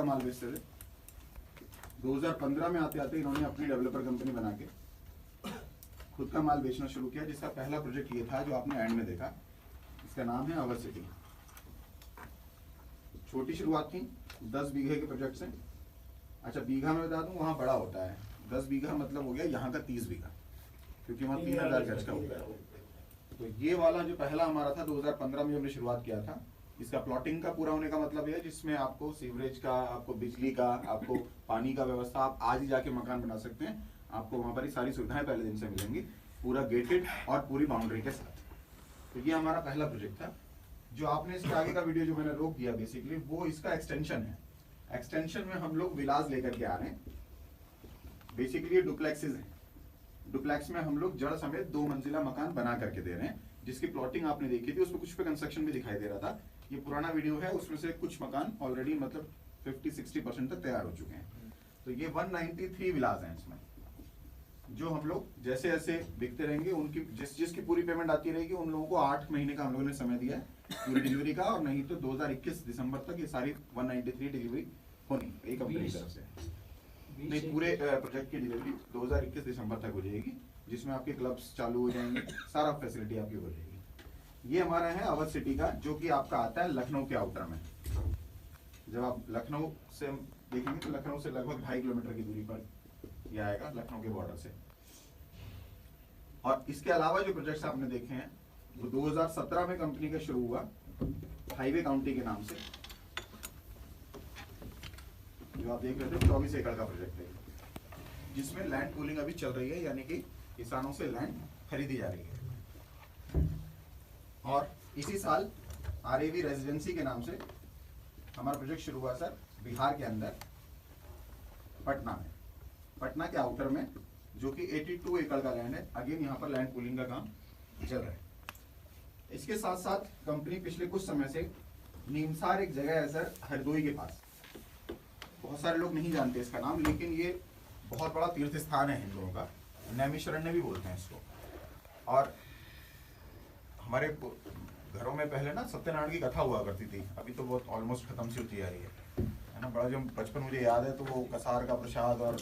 माल बेचते थे। 2015 में आते आते इन्होंने अपनी डेवलपर कंपनी बना के खुद का माल बेचना शुरू किया, जिसका पहला प्रोजेक्ट ये था जो आपने एंड में देखा। इसका नाम है अवर सिटी। छोटी शुरुआत की 10 बीघे के प्रोजेक्ट से। अच्छा, बीघा में बता दूं, वहाँ बड़ा होता है। 10 बीघा मतलब हो गया यहाँ का 30 बीघा, क्योंकि वहाँ 3000 गज का होता है। तो ये वाला जो पहला हमारा था 2015 में हमने शुरुआत किया था, इसका प्लॉटिंग का पूरा होने का मतलब है जिसमें आपको सीवरेज का, आपको बिजली का, आपको पानी का व्यवस्था, आप आज ही जाके मकान बना सकते हैं। आपको वहाँ पर ही सारी सुविधाएं पहले दिन से मिलेंगी, पूरा गेटेड और पूरी बाउंड्री के साथ। तो ये हमारा पहला प्रोजेक्ट था। जो आपने इसके आगे का वीडियो जो मैंने रोक दिया बेसिकली वो इसका एक्सटेंशन है। एक्सटेंशन में हम लोग विलास लेकर के आ रहे हैं। बेसिकली ये डुप्लेक्सेस हैं। डुप्लेक्स में हम लोग जड़ समेत 2 मंजिला मकान बना करके दे रहे हैं, जिसकी प्लॉटिंग आपने देखी थी, उसमें कुछ पे कंस्ट्रक्शन भी दिखाई दे रहा था। ये पुराना वीडियो है, उसमें से कुछ मकान ऑलरेडी मतलब 50-60% तक तैयार हो चुके हैं। तो ये 193 विलास हैं इसमें, जो हम लोग जैसे जैसे बिकते रहेंगे उनकी जिसकी पूरी पेमेंट आती रहेगी, उन लोगों को 8 महीने का हम लोगों ने समय दिया है पूरी डिलीवरी का, और नहीं तो 2021 दिसंबर तक ये सारी 193 डिलीवरी होनी एक कंपनी की तरफ से। नहीं, पूरे प्रोजेक्ट की डिलीवरी 2021 दिसंबर तक हो जाएगी, जिसमें आपके क्लब्स चालू हो जाएंगे, सारा फैसिलिटी आपकी हो जाएगी। ये हमारा है अवध सिटी का, जो कि आपका आता है लखनऊ के आउटर में। जब आप लखनऊ से देखेंगे तो लखनऊ से लगभग 2.5 किलोमीटर की दूरी पर यह आएगा, लखनऊ के बॉर्डर से। और इसके अलावा जो प्रोजेक्ट्स आपने देखे हैं वो 2017 में कंपनी का शुरू हुआ हाईवे काउंटी के नाम से। जो आप देख रहे थे 24 एकड़ का प्रोजेक्ट है, जिसमें लैंड पूलिंग अभी चल रही है, यानी कि किसानों से लैंड खरीदी जा रही है। और इसी साल आरएवी रेजिडेंसी के नाम से हमारा प्रोजेक्ट शुरू हुआ सर बिहार के अंदर, पटना में, पटना के आउटर में, जो कि 82 एकड़ का लैंड है। अगेन यहाँ पर लैंड पूलिंग का काम चल रहा है। इसके साथ साथ कंपनी पिछले कुछ समय से नीमसार एक जगह है सर हरदोई के पास, बहुत सारे लोग नहीं जानते इसका नाम, लेकिन ये बहुत बड़ा तीर्थ स्थान है हिंदुओं का, नैमिषारण्य भी बोलते हैं इसको। और हमारे घरों में पहले ना सत्यनारायण की कथा हुआ करती थी, अभी तो बहुत ऑलमोस्ट खत्म सी होती जा रही है ना। बड़ा जो बचपन मुझे याद है तो वो कसार का प्रसाद और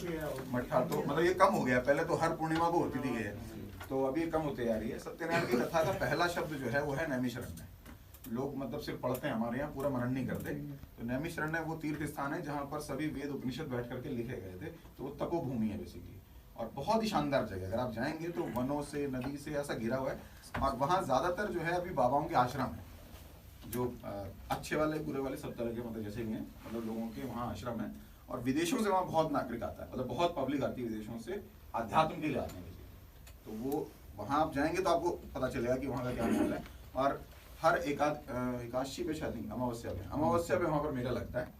मट्ठा, तो मतलब ये कम हो गया। पहले तो हर पूर्णिमा को होती थी ये, तो अभी कम होते जा रही है। सत्यनारायण की कथा का पहला शब्द जो है वो है नैमिषारण्य। लोग मतलब सिर्फ पढ़ते हैं, हमारे यहाँ पूरा मनन नहीं करते। तो नैमिषारण्य वो तीर्थ स्थान है जहाँ पर सभी वेद उपनिषद बैठ करके लिखे गए थे। तो वो तपोभूमि है बेसिकली, और बहुत ही शानदार जगह। अगर आप जाएंगे तो वनों से, नदी से ऐसा घिरा हुआ है। और वहाँ ज्यादातर जो है अभी बाबाओं के आश्रम है, जो अच्छे वाले बुरे वाले सब तरह के मतलब जैसे भी हैं, मतलब लोगों के वहाँ आश्रम है। और विदेशों से वहाँ बहुत नागरिक आता है, मतलब बहुत पब्लिक आती है विदेशों से अध्यात्म के लिए आते हैं। तो वो वहाँ आप जाएंगे तो आपको पता चलेगा कि वहाँ का क्या माहौल है। और हर एकादशी पे, शायद अमावस्या पे वहाँ पर मेला लगता है।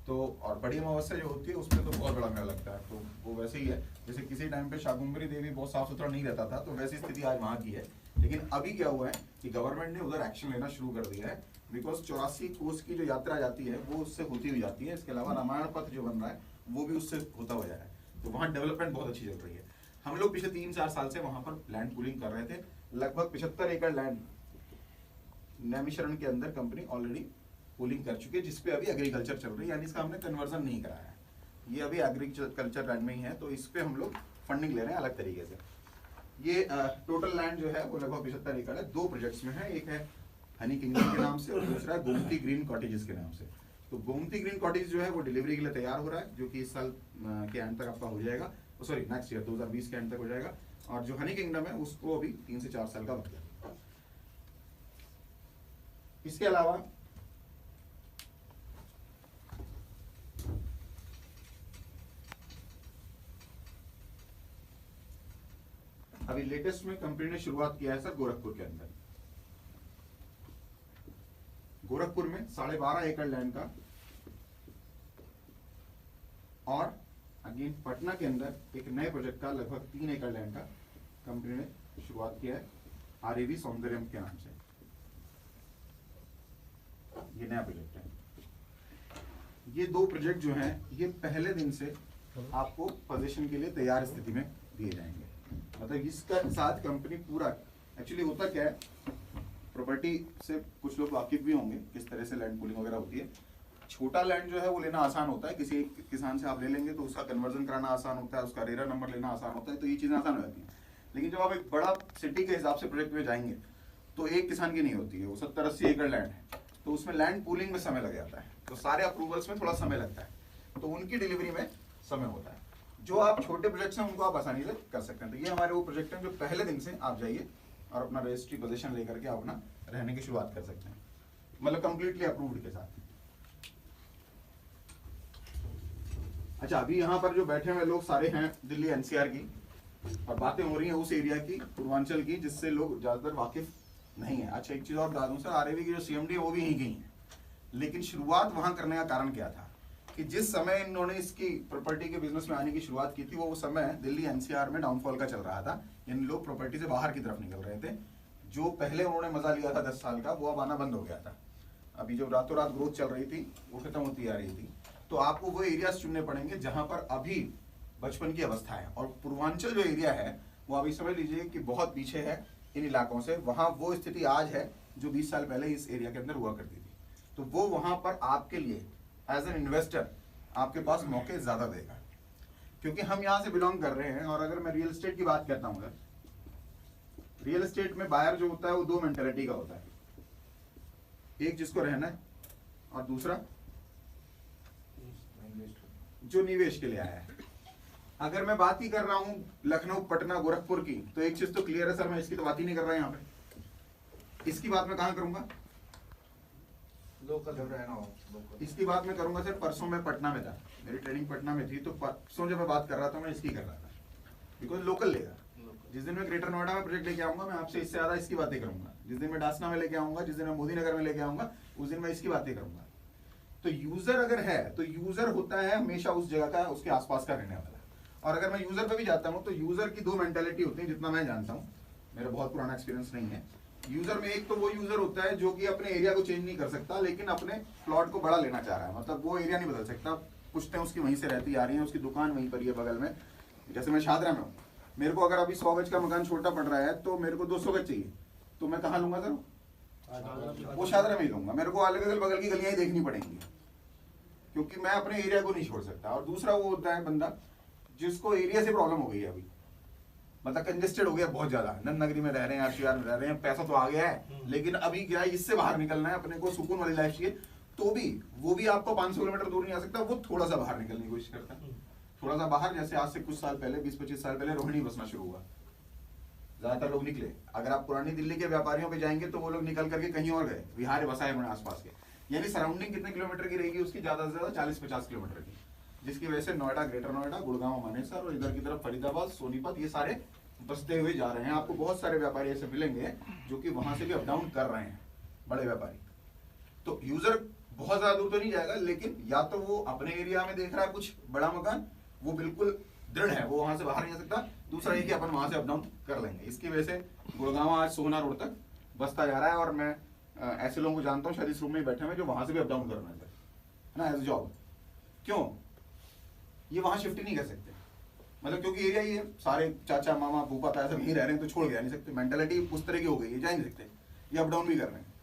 तो और बड़ी अमावस्या जो होती है उसमें तो बहुत बड़ा मेला लगता है। तो वो वैसे ही है जैसे किसी टाइम पे शाकुंभरी देवी बहुत साफ सुथरा नहीं रहता था, तो वैसी स्थिति आज वहाँ की है। लेकिन अभी क्या हुआ है कि गवर्नमेंट ने उधर एक्शन लेना शुरू कर दिया है, बिकॉज 84 कोस की जो यात्रा जाती है वो उससे होती हुई जाती है। इसके अलावा रामायण पथ जो बन रहा है वो भी उससे होता हुआ जा रहा है। तो वहाँ डेवलपमेंट बहुत अच्छी चल रही है। हम लोग पिछले 3-4 साल से वहाँ पर लैंड पूलिंग कर रहे थे। लगभग 75 एकड़ लैंड नैमिषारण्य के अंदर कंपनी ऑलरेडी पूलिंग कर चुकी है, जिसपे अभी एग्रीकल्चर चल रही है, यानी इसका हमने कन्वर्जन नहीं कराया है। ये अभी एग्रीकल्चर लैंड में ही है, तो इस पे हम लोग फंडिंग ले रहे हैं अलग तरीके से। ये टोटल लैंड जो है वो लगभग 75 एकड़ है। 2 प्रोजेक्ट्स में है, एक है हनी किंगडम के नाम से और दूसरा है गोमती ग्रीन कॉटेजेस के नाम से। तो गोमती ग्रीन कॉटेज जो है वो डिलीवरी के लिए तैयार हो रहा है, जो कि इस साल के एंड तक आपका हो जाएगा, सॉरी नेक्स्ट ईयर 2020 के एंड तक हो जाएगा। और जो हनी किंगडम है उसको अभी 3 से 4 साल का वक्त है। इसके अलावा अभी लेटेस्ट में कंपनी ने शुरुआत किया है सर गोरखपुर के अंदर। गोरखपुर में 12.5 एकड़ लैंड का, और अगेन पटना के अंदर एक नए प्रोजेक्ट का लगभग 3 एकड़ लैंड का कंपनी ने शुरुआत किया है आरएवी सौंदर्यम के नाम से। ये नया प्रोजेक्ट है। ये 2 प्रोजेक्ट जो हैं ये पहले दिन से आपको पोजीशन के लिए तैयार स्थिति में दिए जाएंगे। मतलब इसका साथ कंपनी पूरा, एक्चुअली होता क्या है, प्रॉपर्टी से कुछ लोग वाकिफ भी होंगे किस तरह से लैंड पूलिंग वगैरह होती है। छोटा लैंड जो है वो लेना आसान होता है, किसी किसान से आप ले लेंगे तो उसका कन्वर्जन कराना आसान होता है, उसका रेरा नंबर लेना आसान होता है, तो ये चीज़ें आसान हो जाती हैं। लेकिन जब आप एक बड़ा सिटी के हिसाब से प्रोजेक्ट में जाएंगे तो एक किसान की नहीं होती है, वो 70-80 एकड़ लैंड है, तो उसमें लैंड पूलिंग में समय लग जाता है, तो सारे अप्रूवल्स में थोड़ा समय लगता है, तो उनकी डिलीवरी में समय होता है। जो आप छोटे प्रोजेक्ट्स हैं उनको आप आसानी से कर सकते हैं। तो ये हमारे वो प्रोजेक्ट हैं जो पहले दिन से आप जाइए और अपना रजिस्ट्री पोजीशन लेकर के आप अपना रहने की शुरुआत कर सकते हैं, मतलब कंप्लीटली अप्रूव्ड के साथ। अच्छा, अभी यहाँ पर जो बैठे हुए लोग सारे हैं दिल्ली एनसीआर की, और बातें हो रही हैं उस एरिया की, पूर्वांचल की, जिससे लोग ज्यादातर वाकिफ नहीं है। अच्छा, एक चीज और बता दूं सर, आरएवी की जो सीएमडी है वो भी यहीं गई है, लेकिन शुरुआत वहां करने का कारण क्या था कि जिस समय इन्होंने इसकी प्रॉपर्टी के बिजनेस में आने की शुरुआत की थी वो समय दिल्ली एनसीआर में डाउनफॉल का चल रहा था, इन लोग प्रॉपर्टी से बाहर की तरफ निकल रहे थे। जो पहले उन्होंने मजा लिया था 10 साल का, वो अब आना बंद हो गया था। अभी जो रातों रात ग्रोथ चल रही थी वो खत्म होती आ रही थी, तो आपको वो एरियाज चुनने पड़ेंगे जहां पर अभी बचपन की अवस्था है। और पूर्वांचल जो एरिया है वो अभी समझ लीजिए कि बहुत पीछे है इन इलाकों से, वहां वो स्थिति आज है जो 20 साल पहले इस एरिया के अंदर हुआ करती थी। तो वो वहां पर आपके लिए एज एन इन्वेस्टर आपके पास मौके ज्यादा देगा, क्योंकि हम यहाँ से बिलोंग कर रहे हैं। और अगर मैं रियल एस्टेट की बात करता हूँ, रियल एस्टेट में बायर जो होता है वो दो मेंटेलिटी का होता है, एक जिसको रहना है और दूसरा जो निवेश के लिए आया है। अगर मैं बात ही कर रहा हूं लखनऊ, पटना, गोरखपुर की, तो एक चीज तो क्लियर है सर, मैं इसकी तो बात ही नहीं कर रहा यहाँ पे। इसकी बात मैं कहाँ करूंगा? लोकल रहना हो। इसकी बात मैं करूंगा सर, परसों मैं पटना में था, मेरी ट्रेनिंग पटना में थी, तो परसों जब मैं बात कर रहा था मैं इसकी कर रहा था, बिकॉज लोकल लेगा। जिस दिन मैं ग्रेटर नोएडा में प्रोजेक्ट लेके आऊंगा मैं आपसे इससे ज्यादा इसकी बातें करूंगा, जिस दिन मैं डासना में लेके आऊंगा, जिस दिन मैं मोदी नगर में लेके आऊंगा, उस दिन मैं इसकी बातें करूंगा। तो यूजर अगर है तो यूजर होता है हमेशा उस जगह का, उसके आसपास का रहने वाला। और अगर मैं यूजर पे भी जाता हूँ तो यूजर की दो मेंटेलिटी होती है, जितना मैं जानता हूँ, मेरा बहुत पुराना एक्सपीरियंस नहीं है। यूजर में एक तो वो यूजर होता है जो कि अपने एरिया को चेंज नहीं कर सकता, लेकिन अपने प्लॉट को बड़ा लेना चाह रहा है, मतलब वो एरिया नहीं बदल सकता। पुश्तें उसकी वहीं से रहती आ रही हैं, उसकी दुकान वहीं पर ही है बगल में। जैसे मैं शादरा में हूँ, मेरे को अगर अभी 100 गज का मकान छोटा पड़ रहा है तो मेरे को 200 गज चाहिए, तो मैं कहाँ लूंगा सर? वो शादरा में ही लूंगा। मेरे को अलग बगल की गलियां ही देखनी पड़ेंगी, क्योंकि मैं अपने एरिया को नहीं छोड़ सकता। और दूसरा वो होता है बंदा जिसको एरिया से प्रॉब्लम हो गई है, अभी मतलब कंजेस्टेड हो गया बहुत ज्यादा, नंद नगरी में रह रहे हैं, आरसीआर में रह रहे हैं, पैसा तो आ गया है, लेकिन अभी क्या है, इससे बाहर निकलना है, अपने को सुकून वाली लाइफ चाहिए, तो भी वो भी आपको 500 किलोमीटर दूर नहीं आ सकता, वो थोड़ा सा बाहर निकलने की कोशिश करता है, थोड़ा सा बाहर। जैसे आज से कुछ साल पहले, 20-25 साल पहले रोहिणी बसना शुरू हुआ, ज्यादातर लोग निकले। अगर आप पुरानी दिल्ली के व्यापारियों पे जाएंगे तो वो लोग निकल करके कहीं और गए, बिहार बसाए बने आसपास के, यानी सराउंडिंग कितने किलोमीटर की रहेगी उसकी? ज्यादा से ज्यादा 40-50 किलोमीटर की, जिसकी वजह से नोएडा, ग्रेटर नोएडा, गुड़गांव, मानेसर और इधर की तरफ फरीदाबाद, सोनीपत, ये सारे बसते हुए जा रहे हैं। आपको बहुत सारे व्यापारी ऐसे मिलेंगे जो कि वहां से भी अप डाउन कर रहे हैं, बड़े व्यापारी। तो यूजर बहुत ज्यादा दूर तो नहीं जाएगा, लेकिन या तो वो अपने एरिया में देख रहा है कुछ बड़ा मकान, वो बिल्कुल दृढ़ है, वो वहां से बाहर नहीं जा सकता। दूसरा ये कि अपन वहां से अप डाउन कर लेंगे। इसकी वजह से गुड़गांव आज सोहना रोड तक बसता जा रहा है, और मैं ऐसे लोगों को जानता हूँ शायद इस रूम में बैठे हुए जो वहां से भी अप डाउन कर रहे हैं ना, एज जॉब। क्यों? ये वहां शिफ्ट ही नहीं कर सकते, मतलब क्योंकि एरिया ये सारे चाचा मामा फूफा ताया सब यहीं रह रहे हैं, तो छोड़ के जा नहीं सकते। मेंटालिटी उस तरह की हो गई है, जा नहीं सकते, ये अप डाउन भी कर रहे हैं।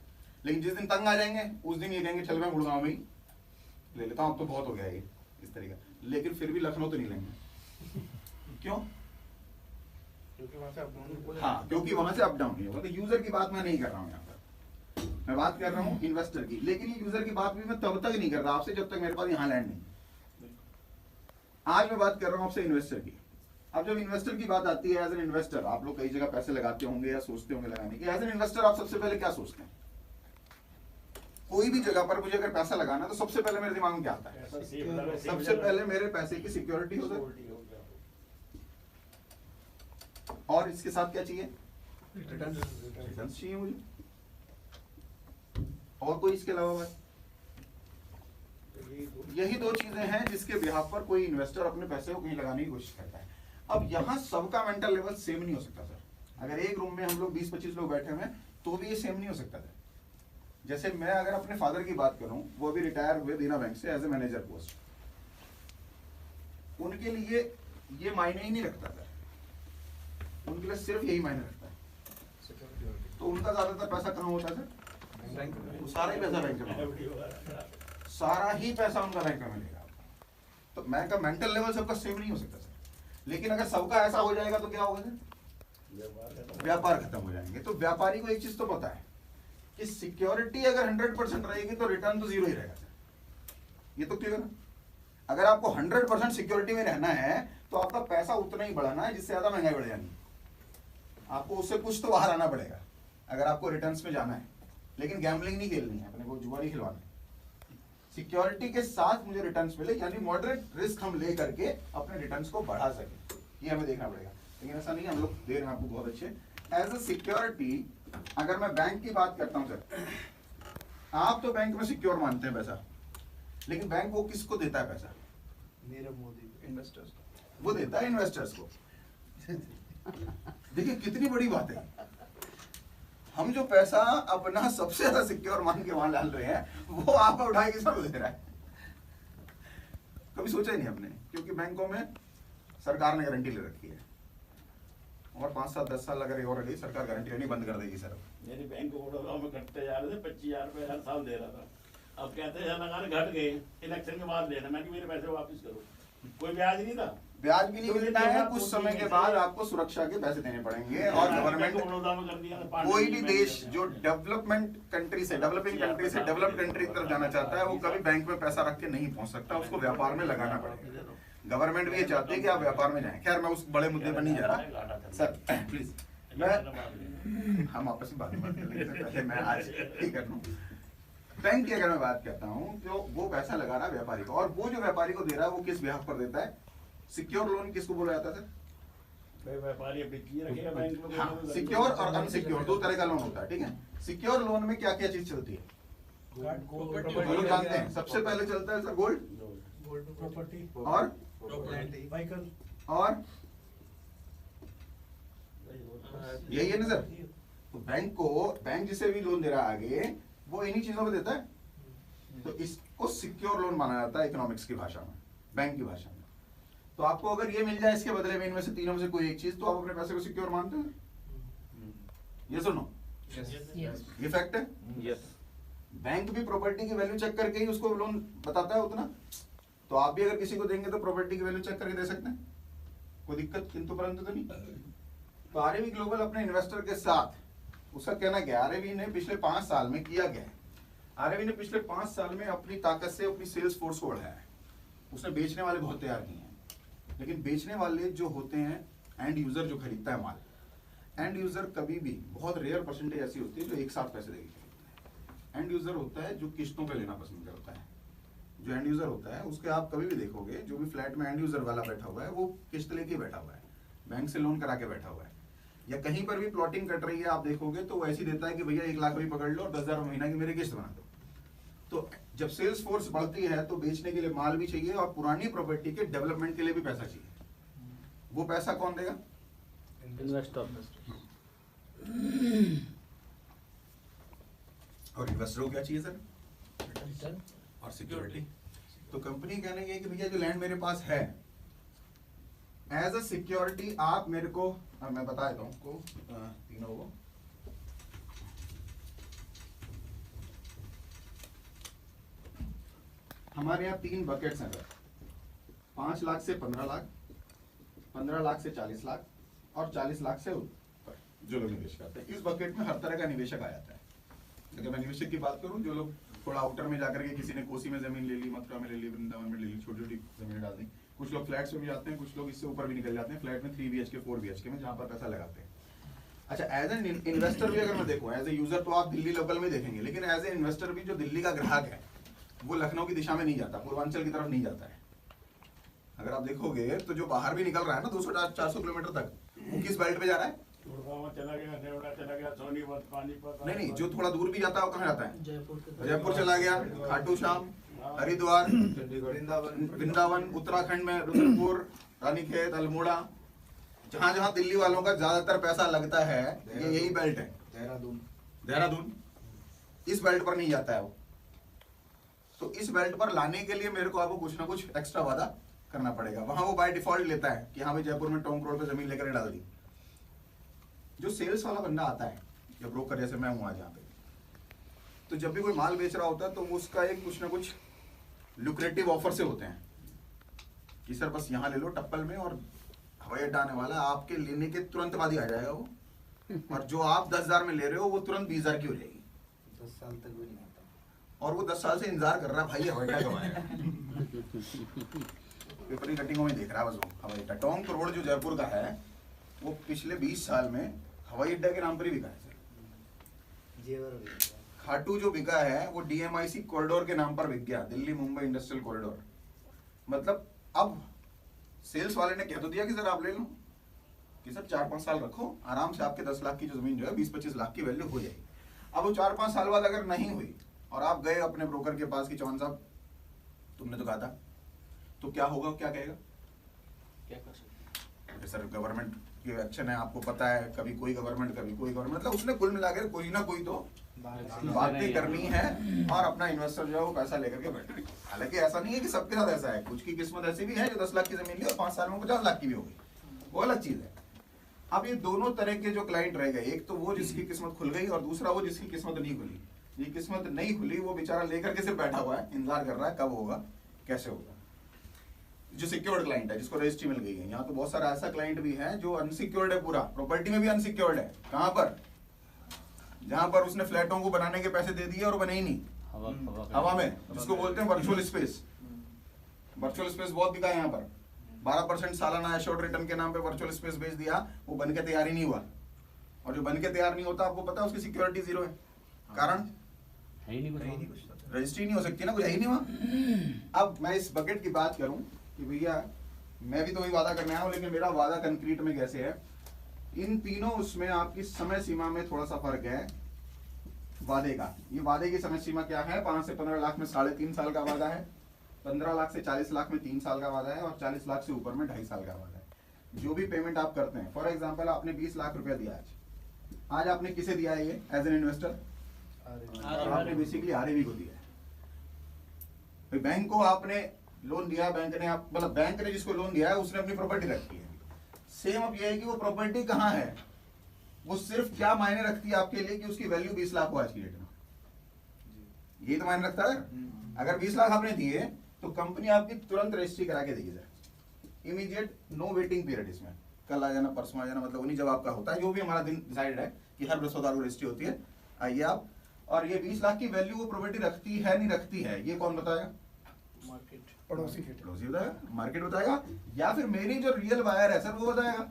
लेकिन जिस दिन तंग आ जाएंगे उस दिन ये कहेंगे चल मैं गुड़गांव में ही ले लेता हूँ, अब तो बहुत हो गया ये इस तरीका। लेकिन फिर भी लखनऊ तो नहीं लेंगे। क्यों? क्योंकि वहां से अप डाउन, हाँ, क्योंकि वहां से अप डाउन नहीं होगा। तो यूजर की बात मैं नहीं कर रहा हूँ यहाँ पर, मैं बात कर रहा हूँ इन्वेस्टर की। लेकिन ये यूजर की बात भी मैं तब तक नहीं कर रहा आपसे जब तक मेरे पास यहाँ लैंड नहीं। आज मैं बात कर रहा हूँ आपसे इन्वेस्टर की। अब जब इन्वेस्टर की बात आती है, एज एन इन्वेस्टर आप लोग कई जगह पैसे लगाते होंगे या सोचते होंगे लगाने की। एज एन इन्वेस्टर आप सबसे पहले क्या सोचते हैं? कोई भी जगह पर मुझे अगर पैसा लगाना तो सबसे पहले मेरे दिमाग में क्या आता है? सबसे पहले मेरे पैसे की सिक्योरिटी हो जाए, और इसके साथ क्या चाहिए? रिटर्न चाहिए मुझे, और कोई इसके अलावा बात? यही दो चीजें हैं जिसके बिहाफ पर कोई इन्वेस्टर अपने पैसे को कहीं लगाने की कोशिश करता है। अब यहाँ सबका मेंटल लेवल सेम नहीं हो सकता सर। अगर एक रूम में हम लोग 20-25 लोग बैठे हुए हैं तो भी ये सेम नहीं हो सकता सर। जैसे मैं अगर अपने फादर की बात करूं, वो अभी रिटायर हुए देना बैंक से एज ए मैनेजर पोस्ट, उनके लिए ये मायने ही नहीं रखता सर, उनके लिए सिर्फ यही मायने रखता है। तो उनका ज्यादातर पैसा कहाँ होता है सर? वो सारा ही पैसा बैंक में। सारा ही पैसा उनका बैंक में मिलेगा आपको। तो मैं का मेंटल लेवल सबका सेम नहीं हो सकता सर, लेकिन अगर सबका ऐसा हो जाएगा तो क्या होगा सर? व्यापार खत्म हो जाएंगे। तो व्यापारी को एक चीज तो पता है कि सिक्योरिटी अगर 100% रहेगी तो रिटर्न तो जीरो ही रहेगा सर, ये तो क्लियर है। अगर आपको 100% सिक्योरिटी में रहना है तो आपका पैसा उतना ही बढ़ाना है जिससे ज्यादा महंगाई बढ़ जानी है। आपको उससे कुछ तो बाहर आना पड़ेगा अगर आपको रिटर्न्स में जाना है, लेकिन गैम्बलिंग नहीं खेलनी है, अपने को जुआ नहीं खिलवाना है। सिक्योरिटी के साथ मुझे रिटर्न्स मिले, यानी मॉडरेट रिस्क हम ले करके अपने रिटर्न्स को बढ़ा सके, ये हमें देखना पड़ेगा। लेकिन ऐसा नहीं है, हम लोग दे रहे हैं आपको बहुत अच्छे एज अ सिक्योरिटी। अगर मैं बैंक की बात करता हूं सर, आप तो बैंक में सिक्योर मानते हैं पैसा, लेकिन बैंक वो किसको देता है पैसा? नीरव मोदी इन्वेस्टर्स वो देता है इन्वेस्टर्स को। देखिए कितनी बड़ी बात है, हम जो पैसा अपना सबसे ज्यादा सिक्योर मान के वहां डाल रहे हैं वो आप उठाए किसको दे रहा है? कभी सोचा ही नहीं हमने, क्योंकि बैंकों में सरकार ने गारंटी ले रखी है, और 5 साल 10 साल अगर ये और रही सरकार गारंटी लेनी बंद कर देगी सर। मेरी बैंक को बड़ौदा में कटते जा रहे थे, 25,000 रुपये हर साल दे रहा था। अब कहते हैं लगाने घट गए, इलेक्शन के बाद लेना। मैं कि मेरे पैसे वापस करो, कोई ब्याज नहीं था, ब्याज भी नहीं मिलता है, कुछ समय के बाद आपको सुरक्षा के पैसे देने पड़ेंगे। और गवर्नमेंट बड़ौदा में कर दिया था। कोई भी देश जो डेवलपमेंट कंट्री से, डेवलपिंग कंट्री से डेवलप्ड कंट्री की तरफ जाना चाहता है, वो कभी बैंक में पैसा रख के नहीं पहुंच सकता, उसको व्यापार में लगाना पड़ेगा। गवर्नमेंट भी ये चाहती है कि आप व्यापार में जाएं। खैर मैं उस बड़े मुद्दे पर नहीं जा रहा सर, प्लीज मैं हम आपस में बात कर लेंगे, पहले मैं आज ठीक कर लूं। बैंक की अगर मैं बात करता हूं तो वो पैसा लगा रहा है व्यापारी को, और वो जो व्यापारी को दे रहा है वो किस ब्याज पर देता है? सिक्योर लोन किसको बोला जाता है सर? व्यापारी अपनी चीज रखेगा बैंक में। हाँ, सिक्योर और अनसिक्योर दो तरह का लोन होता है, ठीक है। सिक्योर लोन में क्या क्या चीज चलती है वो लोग जानते हैं। सबसे पहले चलता है सर गोल्ड, प्रॉपर्टी और व्हीकल, और यही है ना सर। तो बैंक जिसे भी लोन दे रहा है आगे, वो इन्हीं चीजों पे देता है। तो इसको सिक्योर लोन माना जाता है इकोनॉमिक्स की भाषा में, बैंक की भाषा में। तो आपको अगर ये मिल जाए इसके बदले में इनमें से तीनों में से कोई एक चीज, तो आप अपने पैसे को सिक्योर मानते हैं? ये सुनो, ये फैक्ट है। यस। बैंक भी प्रॉपर्टी की वैल्यू चेक करके ही उसको लोन बताता है उतना। तो आप भी अगर किसी को देंगे तो प्रॉपर्टी की वैल्यू चेक करके दे सकते हैं, कोई दिक्कत किंतु परंतु तो नहीं। तो आरएवी ग्लोबल अपने इन्वेस्टर के साथ, उसका कहना क्या, आरएवी ने पिछले 5 साल में किया गया है। आरएवी ने पिछले 5 साल में अपनी ताकत से अपनी सेल्स फोर्स को बढ़ाया है। उसने बेचने वाले बहुत तैयार किए हैं, लेकिन बेचने वाले जो होते हैं, एंड यूजर जो खरीदता है माल, एंड यूजर कभी भी, बहुत रेयर परसेंटेज ऐसी होती है जो एक साथ पैसे देगी। एंड यूजर होता है जो किस्तों पे लेना पसंद करता है। जो एंड यूजर होता है उसके आप कभी भी देखोगे, जो भी फ्लैट में एंड यूजर वाला बैठा हुआ है वो किस्त लेके बैठा हुआ है, बैंक से लोन करा के बैठा हुआ है। या कहीं पर भी प्लॉटिंग कट रही है आप देखोगे तो वो ऐसी देता है कि भैया 1 लाख भी पकड़ लो और 10,000 महीना की मेरी किस्त बना दो। तो जब सेल्स फोर्स बढ़ती है तो बेचने के लिए माल भी चाहिए और पुरानी प्रॉपर्टी के डेवलपमेंट के लिए भी पैसा चाहिए। वो पैसा कौन देगा? इन्वेस्टर। और इन्वेस्टर को क्या चाहिए सर? और सिक्योरिटी। तो कंपनी कहने की कि भैया जो लैंड मेरे पास है एज अ सिक्योरिटी, आप मेरे को, मैं बता देता हूँ आपको तीनों को। हमारे यहाँ 3 बकेट्स हैं सर, 5 लाख से 15 लाख, 15 लाख से 40 लाख और 40 लाख से ऊपर जो लोग निवेश करते हैं। इस बकेट में हर तरह का निवेशक आ जाता है। अगर मैं निवेशक की बात करूं, जो लोग थोड़ा आउटर में जाकर के, किसी ने कोसी में जमीन ले ली, मथुरा में ले ली, वृंदावन में ले ली, छोटी छोटी जमीन डाल दी। कुछ लोग फ्लैट्स में भी जाते हैं, कुछ लोग इससे ऊपर भी निकल जाते हैं, फ्लैट में 3 BHK 4 BHK में, जहां पर पैसा लगाते हैं। अच्छा, एज एन इन्वेस्टर भी अगर मैं देखूं, एज ए यूजर तो आप दिल्ली लोकल में देखेंगे, लेकिन एज ए इन्वेस्टर भी जो दिल्ली का ग्राहक है वो लखनऊ की दिशा में नहीं जाता, पूर्वांचल की तरफ नहीं जाता है। अगर आप देखोगे तो जो बाहर भी निकल रहा है ना 200-400 किलोमीटर तक, वो किस बेल्ट पे जा रहा है? चला गया, नेवड़ा चला गया, सोनीपत, पानीपत। नहीं, जो थोड़ा दूर भी जाता है वो कहाँ जाता है? जयपुर चला गया, खाटू श्याम, हाँ। हरिद्वार, वृंदावन, वृंदावन, उत्तराखंड में रुद्रपुर, रानीखेत, अल्मोड़ा, जहां जहां दिल्ली वालों का ज्यादातर पैसा लगता है ये यही बेल्ट है। देहरादून इस बेल्ट पर नहीं जाता है वो। तो इस बेल्ट पर लाने के लिए मेरे को आपको कुछ ना कुछ एक्स्ट्रा वादा करना पड़ेगा। वहां वो बाय डिफॉल्ट लेता है कि हाँ भाई जयपुर में टोंक रोड पे जमीन लेकर डाल दी। जो सेल्स वाला बंदा आता है, या ब्रोकर जैसे मैं हूँ आज यहाँ पे, तो जब भी कोई माल बेच रहा होता है तो उसका एक कुछ ना कुछ लुक्रेटिव ऑफर से होते हैं कि सर बस यहाँ ले लो टप्पल में, और हवाई अड्डा आने वाला है, आपके लेने के तुरंत बाद ही आ जाएगा वो, और जो आप 10,000 में ले रहे हो वो तुरंत 20,000 की हो जाएगी। 10 साल तक भी नहीं आता। और वो 10 साल से इंतजार कर रहा है भाई हवाई अड्डा कब आएगा। पेपरी कटिंगों में देख रहा है बस वो हवाई अड्डा। टोंक रोड जो जयपुर का है वो पिछले 20 साल में हवाई अड्डा के नाम पर ही बिका है सर। जेवर भी आता। खाटू जो बिका है वो DMIC कॉरिडोर के नाम पर बिक गया, दिल्ली मुंबई इंडस्ट्रियल कॉरिडोर। मतलब अब सेल्स वाले ने कह तो दिया कि सर आप ले लो, कि सर 4-5 साल रखो, आराम से आपके 10 लाख की जो जमीन जो है 20-25 लाख की वैल्यू हो जाएगी। अब वो 4-5 साल बाद अगर नहीं हुई और आप गए अपने ब्रोकर के पास कि चौहान साहब तुमने तो कहा था, तो क्या होगा, क्या कहेगा? क्या कर सकते सर गवर्नमेंट की एक्शन है, आपको पता है, कभी कोई गवर्नमेंट कभी कोई गवर्नमेंट, मतलब उसने कुल मिलाकर कोई ना कोई तो बातें करनी है और अपना इन्वेस्टर जो है वो पैसा लेकर के बैठे। हालांकि ऐसा नहीं है कि सबके साथ ऐसा है, कुछ की किस्मत ऐसी भी है जो 10 लाख की जमीन ली और 5 साल में 50 लाख की भी हो गई, वो अलग चीज है। अब ये दोनों तरह के जो क्लाइंट रह गए, एक तो वो जिसकी किस्मत खुल गई और दूसरा वो जिसकी किस्मत नहीं खुली। ये किस्मत नहीं खुली वो बेचारा लेकर के सिर्फ बैठा हुआ है, इंतजार कर रहा है कब होगा कैसे होगा। जो सिक्योर्ड क्लाइंट है जिसको रजिस्ट्री मिल गई है, यहाँ तो बहुत सारा ऐसा क्लाइंट भी है जो अनसिक्योर्ड है, पूरा प्रॉपर्टी में भी अनसिक्योर्ड है। कहाँ पर? जहां पर उसने फ्लैटों को बनाने के पैसे दे दिए और बने ही नहीं, हवा में, जिसको बोलते हैं वर्चुअल स्पेस। वर्चुअल स्पेस बहुत बिका है यहाँ पर, 12% सालाना एश्योर्ड रिटर्न के नाम पे वर्चुअल स्पेस बेच दिया, वो बन के तैयार ही नहीं हुआ। और जो बन के तैयार नहीं होता आपको पता है उसकी सिक्योरिटी 0 है। कारण है ही नहीं कुछ। रजिस्ट्री नहीं हो सकती ना, कुछ है ही नहीं वहाँ। अब मैं इस बकेट की बात करूं कि भैया मैं भी तो वही वादा करने आया हूं, लेकिन मेरा वादा कंक्रीट में कैसे है, इन तीनों उसमें आपकी समय सीमा में थोड़ा सा फर्क है वादे का। ये वादे की समय सीमा क्या है? 5 से 15 लाख में 3.5 साल का वादा है, 15 लाख से 40 लाख में 3 साल का वादा है, और 40 लाख से ऊपर में 2.5 साल का वादा है। जो भी पेमेंट आप करते हैं, फॉर एग्जाम्पल आपने 20 लाख रुपया दिया आज आपने किसे दिया है? ये एज एन इन्वेस्टर आपने बेसिकली RAV को दिया है। बैंक को आपने लोन दिया, बैंक ने आप मतलब बैंक ने जिसको लोन दिया है उसने अपनी प्रॉपर्टी रखी है। सेम अब ये है कि वो प्रॉपर्टी कहाँ है, वो सिर्फ क्या मायने रखती है आपके लिए कि उसकी वैल्यू 20 लाख हो आज की डेट में, ये तो मायने रखता है। अगर 20 लाख आपने दिए तो कंपनी आपकी तुरंत रजिस्ट्री करा के देगी sir, immediate, no waiting period. इसमें कल आ जाना परसों आ जाना मतलब उन्हीं जब आपका होता है, जो भी हमारा दिन डिसाइडेड है कि हर बृहस्पतिवार को रजिस्ट्री होती है, आइए आप। और ये 20 लाख की वैल्यू वो प्रॉपर्टी रखती है नहीं रखती है, ये कौन बताएगा? मार्केट पड़ोसी बताएगा, मार्केट बताएगा, या फिर मेरी जो रियल बायर है सर वो बताएगा,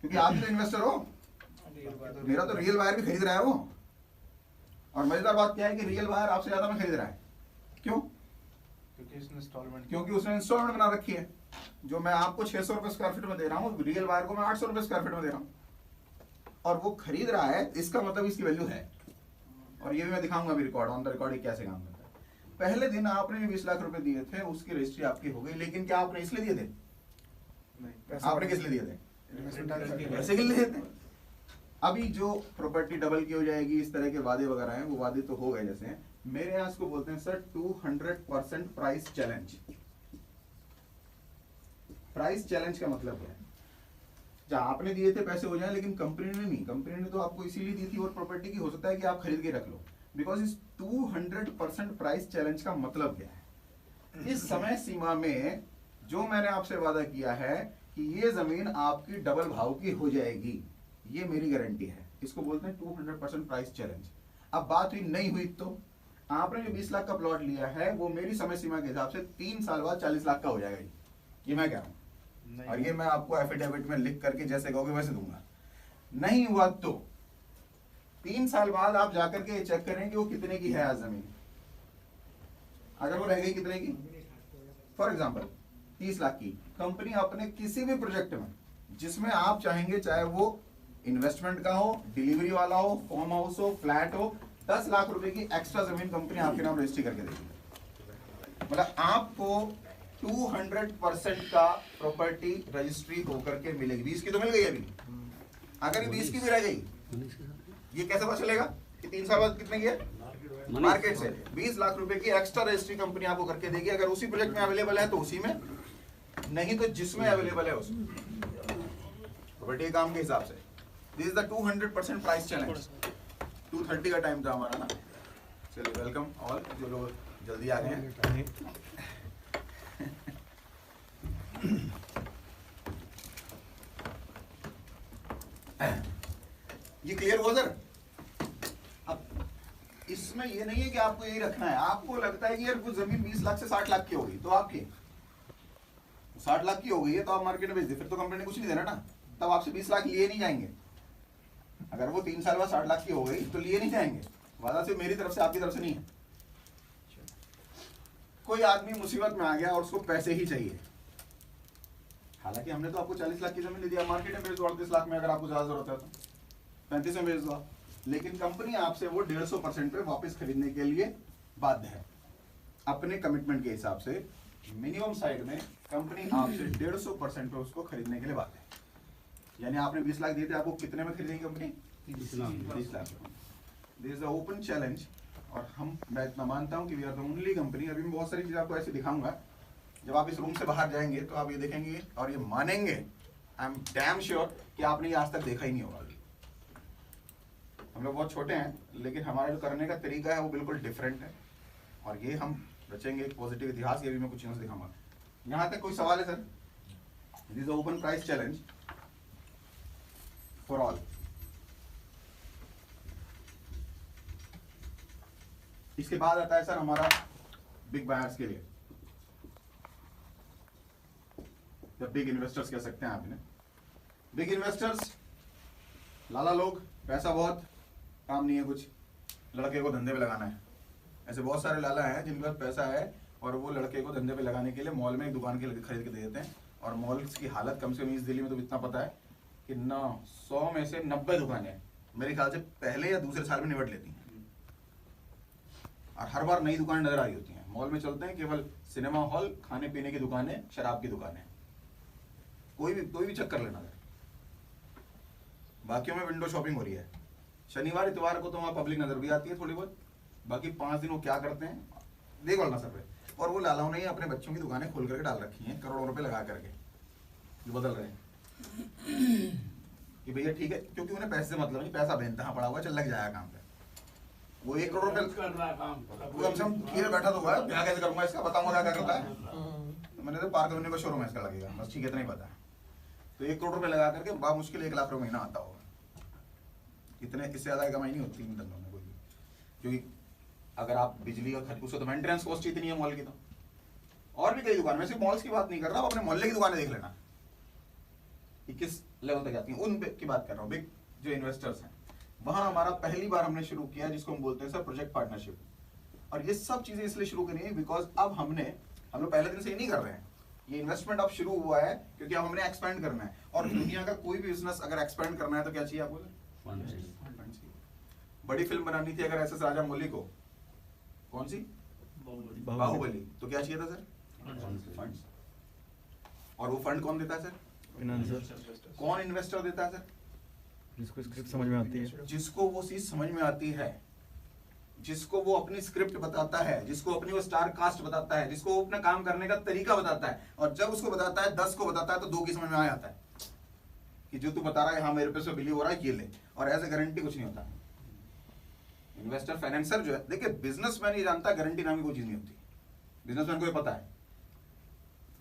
क्योंकि आप तो इन्वेस्टर हो, मेरा तो रियल बायर भी खरीद रहा है वो। और मजेदार बात क्या है कि रियल बायर आपसे ज्यादा में खरीद रहा है। क्यों? क्योंकि उसने इंस्टॉलमेंट बना रखी है। जो मैं आपको 600 रुपए स्क्वायर फीट में दे रहा हूँ, रियल बायर को मैं 800 रुपए स्क्वायर फीट में दे रहा हूँ, और वो खरीद रहा है, इसका मतलब इसकी वैल्यू है। और ये भी मैं दिखाऊंगा अभी रिकॉर्ड, ऑन द रिकॉर्ड कैसे काम करता है। पहले दिन आपने जो 20 लाख रुपए दिए थे उसकी रजिस्ट्री आपकी हो गई, लेकिन क्या आपने इसलिए दिए थे? आपने किस लिए दिए थे? पैसे के लिए दिए थे। अभी जो प्रॉपर्टी डबल की हो जाएगी, इस तरह के वादे वगैरह हैं, वो वादे तो हो गए। जैसे मेरे यहाँ इसको बोलते हैं sir 200% price challenge. Price challenge का मतलब क्या है? जहाँ आपने दिए थे पैसे हो जाए, लेकिन कंपनी ने नहीं, कंपनी ने तो आपको इसीलिए दी थी और प्रॉपर्टी की हो सकता है कि आप खरीद के रख लो। बिकॉज इस 200% प्राइस चैलेंज का मतलब क्या है? इस समय सीमा में जो मैंने आपसे वादा किया है कि ये जमीन आपकी डबल भाव की हो जाएगी, ये मेरी गारंटी है। इसको बोलते हैं 200% प्राइस चैलेंज। अब बात हुई नहीं हुई तो आपने जो 20 लाख का प्लॉट लिया है वो मेरी समय सीमा के हिसाब से 3 साल बाद 40 लाख का हो जाएगा। ये मैं कह रहा हूँ, और ये मैं आपको एफिडेविट में लिख करके जैसे कहोगे वैसे दूंगा। नहीं हुआ तो 3 साल बाद आप जाकर के चेक करें कि वो कितने की है आज जमीन। अगर वो रह गई कितने की, फॉर एग्जांपल 30 लाख की, कंपनी अपने किसी भी प्रोजेक्ट में जिसमें आप चाहेंगे, चाहे वो इन्वेस्टमेंट का हो, डिलीवरी वाला हो, फार्म हाउस हो, फ्लैट हो, 10 लाख रुपए की एक्स्ट्रा जमीन कंपनी आपके नाम रजिस्ट्री करके देगी। मतलब आपको 200% का प्रॉपर्टी रजिस्ट्री होकर के मिलेगी। 20 की तो मिल गई अभी, अगर ये 20 की भी रह गई, ये कैसे पता चलेगा कि 3 साल बाद कितने की है? मार्केट से 20 लाख रुपए की एक्स्ट्रा रजिस्ट्री कंपनी आपको करके देगी। अगर उसी प्रोजेक्ट में अवेलेबल है तो उसी में, नहीं तो जिसमें अवेलेबल है उसमें, प्रॉपर्टी काम के हिसाब से। This is the 200% price challenge. 2:30 का टाइम था हमारा ना। चलिए वेलकम ऑल जो लोग जल्दी आ गए हैं। ये क्लियर हुआ सर? अब इसमें ये नहीं है कि आपको यही रखना है। आपको लगता है कि यार कुछ जमीन 20 लाख से 60 लाख की हो गई तो आपकी 60 लाख की हो गई है तो आप मार्केट में बेच दे, फिर तो कंपनी ने कुछ नहीं देना ना, तब आपसे 20 लाख लिए नहीं जाएंगे। अगर वो 3 साल बाद 60 लाख की हो गई तो लिए नहीं जाएंगे। वादा सिर्फ मेरी तरफ से आपकी तरफ से नहीं है। कोई आदमी मुसीबत में आ गया और उसको पैसे ही चाहिए, हालांकि हमने तो आपको 40 लाख की जमीन दे दिया, मार्केट में बेच दो 38 लाख में, अगर आपको ज्यादा जरूरत है तो 35 में बेच दो, लेकिन कंपनी आपसे वो 150% पे वापस खरीदने के लिए बाध्य है। अपने कमिटमेंट के हिसाब से मिनिमम साइड में कंपनी आपसे 150% पे उसको खरीदने के लिए बाध्य है। यानी आपने 20 लाख दिए थे, आपको कितने में खरीदेगी company? 30 lakh. This is the open challenge. और मैं इतना मानता हूं कि we are the only company, अभी मैं बहुत सारी चीजें आपको ऐसे दिखाऊंगा, जब आप इस रूम से बाहर जाएंगे तो आप ये देखेंगे और ये मानेंगे, आई एम डैम श्योर कि आपने ये आज तक देखा ही नहीं होगा। हम लोग बहुत छोटे हैं लेकिन हमारा जो करने का तरीका है वो बिल्कुल डिफरेंट है, और ये हम रचेंगे एक पॉजिटिव इतिहास। ये भी मैं कुछ चीज़ों से दिखाऊंगा। यहाँ तक कोई सवाल है sir? This is open price challenge for all. इसके बाद आता है सर हमारा बिग बायर्स के लिए, या बिग इन्वेस्टर्स कह सकते हैं आप इन्हें। बिग इन्वेस्टर्स लाला लोग, पैसा बहुत, काम नहीं है कुछ, लड़के को धंधे पे लगाना है। ऐसे बहुत सारे लाला हैं जिनके पास पैसा है और वो लड़के को धंधे पे लगाने के लिए मॉल में एक दुकान के खरीद के दे देते हैं। और मॉल्स की हालत कम से कम इस दिल्ली में तो इतना पता है कि 100 में से 90 दुकानें मेरे ख्याल से पहले या दूसरे साल में निपट लेती हैं, और हर बार नई दुकान नजर आ रही होती हैं। मॉल में चलते हैं केवल सिनेमा हॉल, खाने पीने की दुकानें, शराब की दुकानें, कोई भी चक्कर लेना है। बाकियों में विंडो शॉपिंग हो रही है। शनिवार इतवार को तो वहाँ पब्लिक नजर भी आती है थोड़ी बहुत, बाकी 5 दिन वो क्या करते हैं देख वाला सर पे। और वो लालाओं ने अपने बच्चों की दुकानें खोल करके डाल रखी हैं, करोड़ों रुपए लगा करके, जो बदल रहे हैं कि भैया ठीक है, क्योंकि उन्हें पैसे से मतलब नहीं, पैसा बेनतहा पड़ा हुआ, चल लग जाएगा काम पे। वो 1 करोड़ रुपए कर रहा है काम, वो कम से कम कीड़े बैठा तो हुआ है, क्या कैसे करूंगा इसका, बताऊंगा क्या करता है। मैंने तो पार्क एवेन्यू का शोरूम है इसका लगेगा, बस ठीक है, इतना ही पता है। तो 1 करोड़ रुपए लगा करके बा मुश्किल 1 लाख रुपए महीना आता होगा। इतने इससे ज्यादा कमाई नहीं होती इन धंधों में कोई भी, क्योंकि अगर आप बिजली का खर्च, उसको तो मेंटेनेंस कॉस्ट इतनी है मॉल की। तो और भी कई दुकान, मैं सिर्फ मॉल्स की बात नहीं कर रहा, आप अपने मोहल्ले की दुकानें देख लेना कि किस लेवल तक जाती हैं, उन की बात कर रहा हूँ। बिग जो इन्वेस्टर्स हैं, वहां हमारा पहली बार हमने शुरू किया जिसको हम बोलते हैं सर प्रोजेक्ट पार्टनरशिप। और ये सब चीजें इसलिए शुरू करी है बिकॉज अब हम लोग पहले दिन से ये नहीं कर रहे हैं, ये इन्वेस्टमेंट अब शुरू हुआ है क्योंकि अब हमने एक्सपेंड करना है। और दुनिया का कोई भी बिजनेस अगर एक्सपेंड करना है तो क्या चाहिए आपको? फंड चाहिए। बड़ी फिल्म बनानी थी अगर एसएस राजामौली को, कौन सी? बाहुबली। तो क्या चाहिए था सर? फंड्स। और वो फंड कौन देता है सर? फाइनेंसर। कौन इन्वेस्टर देता है सर? जिसको स्क्रिप्ट समझ में आती है, जिसको वो चीज समझ में आती है, जिसको वो अपनी स्क्रिप्ट बताता है, जिसको अपनी वो स्टार कास्ट बताता है, जिसको वो अपना काम करने का तरीका बताता है। और जब उसको बताता है, 10 को बताता है तो 2 की समझ में आ जाता है कि जो तू बता रहा है हाँ मेरे पे से बिलीव हो रहा है, ये ले। और एज ए गारंटी कुछ नहीं होता। इन्वेस्टर फाइनेंसर जो है, देखिए बिजनेसमैन ये जानता है गारंटी नाम की कोई चीज नहीं होती। बिजनेसमैन को ये पता है,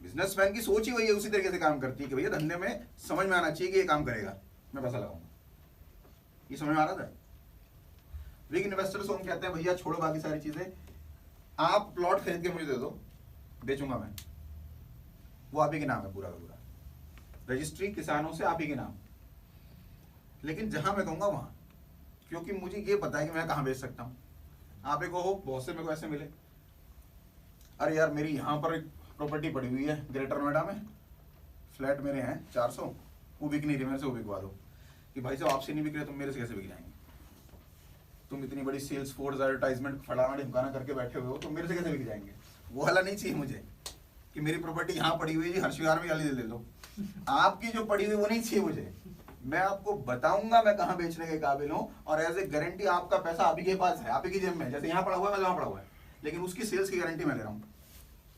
बिजनेसमैन की सोच ही वही है, उसी तरीके से काम करती है कि भैया धंधे में समझ में आना चाहिए कि ये काम करेगा, मैं पैसा लगाऊंगा। ये समझ में आ रहा था? बिग इन्वेस्टर्स को हम कहते हैं भैया छोड़ो बाकी सारी चीजें, आप प्लॉट खरीद के मुझे दे दो, बेचूंगा मैं, वो आप ही के नाम है पूरा का पूरा, रजिस्ट्री किसानों से आप ही के नाम। लेकिन जहां मैं कहूंगा वहां, क्योंकि मुझे ये पता है कि मैं कहां बेच सकता हूं। आप एक हो, बहुत से मेरे को ऐसे मिले, अरे यार मेरी यहां पर एक प्रॉपर्टी पड़ी हुई है ग्रेटर नोएडा में, फ्लैट मेरे हैं 400, वो बिक नहीं रही, मेरे से वो बिकवा दो। कि भाई साहब आपसे नहीं बिक रहे, तुम मेरे से कैसे बिक जाएंगे? तुम इतनी बड़ी सेल्स फोर्स एडवर्टाइजमेंट फलाना ढिमकाना करके बैठे हुए हो, तो मेरे से कैसे बिक जाएंगे? वो वाला नहीं चाहिए मुझे कि मेरी प्रॉपर्टी यहाँ पड़ी हुई है, हर्ष विहार में गाली दे लो। आपकी जो पड़ी हुई वो नहीं चाहिए मुझे, मैं आपको बताऊंगा मैं कहाँ बेचने के काबिल हूँ, और एज ए गारंटी आपका पैसा आप ही के पास है, आप ही की जेब में, जैसे यहाँ पड़ा हुआ है वहाँ पड़ा हुआ है, लेकिन उसकी सेल्स की गारंटी मैं ले रहा हूँ,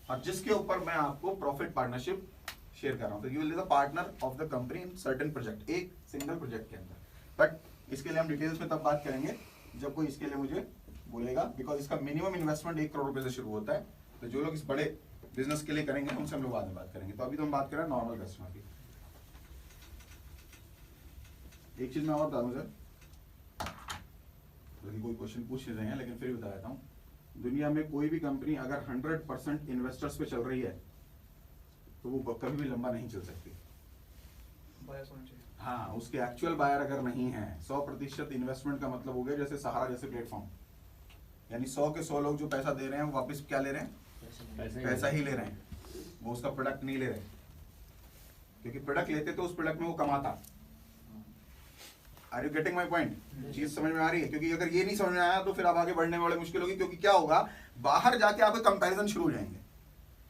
और जिसके ऊपर मैं आपको प्रॉफिट पार्टनरशिप शेयर कर रहा हूँ। तो you will be the partner of the company in certain project, एक सिंगल प्रोजेक्ट के अंदर। बट इसके लिए हम डिटेल्स में तब बात करेंगे जब कोई इसके लिए मुझे बोलेगा, बिकॉज इसका मिनिमम इन्वेस्टमेंट 1 करोड़ रुपए से शुरू होता है। तो जो लोग इस बड़े बिजनेस के लिए करेंगे उनसे हम लोग बाद में बात करेंगे। तो अभी तो हम बात कर रहे हैं नॉर्मल कस्टमर की। एक चीज मैं और बता दूं सर, यदि कोई क्वेश्चन पूछ रहे हैं लेकिन फिर भी बता देता हूँ, दुनिया में कोई भी कंपनी अगर 100% इन्वेस्टर्स पे चल रही है तो वो कभी भी लंबा नहीं चल सकती। हाँ, उसके एक्चुअल बायर अगर नहीं है, 100% इन्वेस्टमेंट का मतलब हो गया जैसे सहारा जैसे प्लेटफॉर्म, यानी 100 के 100 लोग जो पैसा दे रहे हैं वो वापस क्या ले रहे हैं, पैसा ही ले रहे हैं, वो उसका प्रोडक्ट नहीं ले रहे, क्योंकि प्रोडक्ट लेते तो उस प्रोडक्ट में वो कमाता। Are you getting my point? चीज समझ में आ रही है? क्योंकि अगर ये नहीं समझ में आया तो फिर आप आगे बढ़ने में बड़े मुश्किल होगी, क्योंकि क्या होगा, बाहर जाके आपके कंपैरिजन शुरू हो जाएंगे।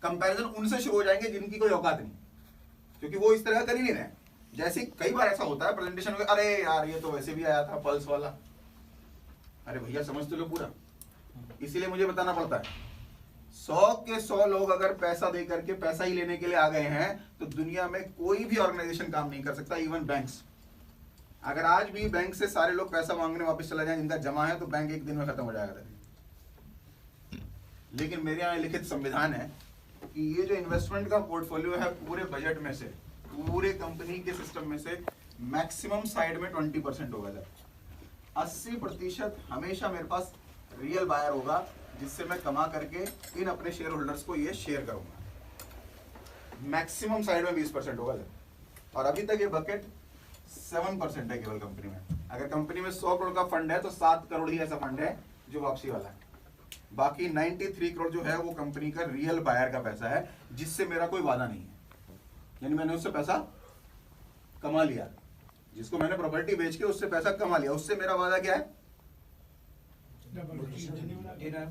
कंपैरिजन उनसे शुरू हो जाएंगे जिनकी कोई औकात नहीं, क्योंकि वो इस तरह कर ही नहीं रहे। जैसे कई बार ऐसा होता है प्रेजेंटेशन में, अरे यार ये तो वैसे भी आया था पल्स वाला, अरे भैया समझ तो लो पूरा, इसीलिए मुझे बताना पड़ता है। 100 के 100 लोग अगर पैसा दे करके पैसा ही लेने के लिए आ गए हैं तो दुनिया में कोई भी ऑर्गेनाइजेशन काम नहीं कर सकता, इवन बैंक्स। अगर आज भी बैंक से सारे लोग पैसा मांगने वापस चला जाए जिनका जमा है, तो बैंक एक दिन में खत्म हो जाएगा। लेकिन मेरे यहाँ लिखित संविधान है कि ये जो इन्वेस्टमेंट का पोर्टफोलियो है, पूरे बजट में से, पूरे कंपनी के सिस्टम में से मैक्सिमम साइड में 20% होगा सर। 80% हमेशा मेरे पास रियल बायर होगा, जिससे मैं कमा करके इन अपने शेयर होल्डर्स को ये शेयर करूंगा। मैक्सिमम साइड में 20% होगा सर। और अभी तक ये बकेट 7% है केवल कंपनी में। अगर कंपनी में 100 करोड़ का फंड है तो 7 करोड़ ही ऐसा फंड है जो वापसी वाला है। बाकी 93 करोड़ जो है वो कंपनी का रियल बायर का पैसा है, जिससे मेरा कोई वादा नहीं है, यानी मैंने उससे पैसा कमा लिया, जिसको मैंने प्रॉपर्टी बेच के उससे पैसा कमा लिया, उससे मेरा वादा क्या है,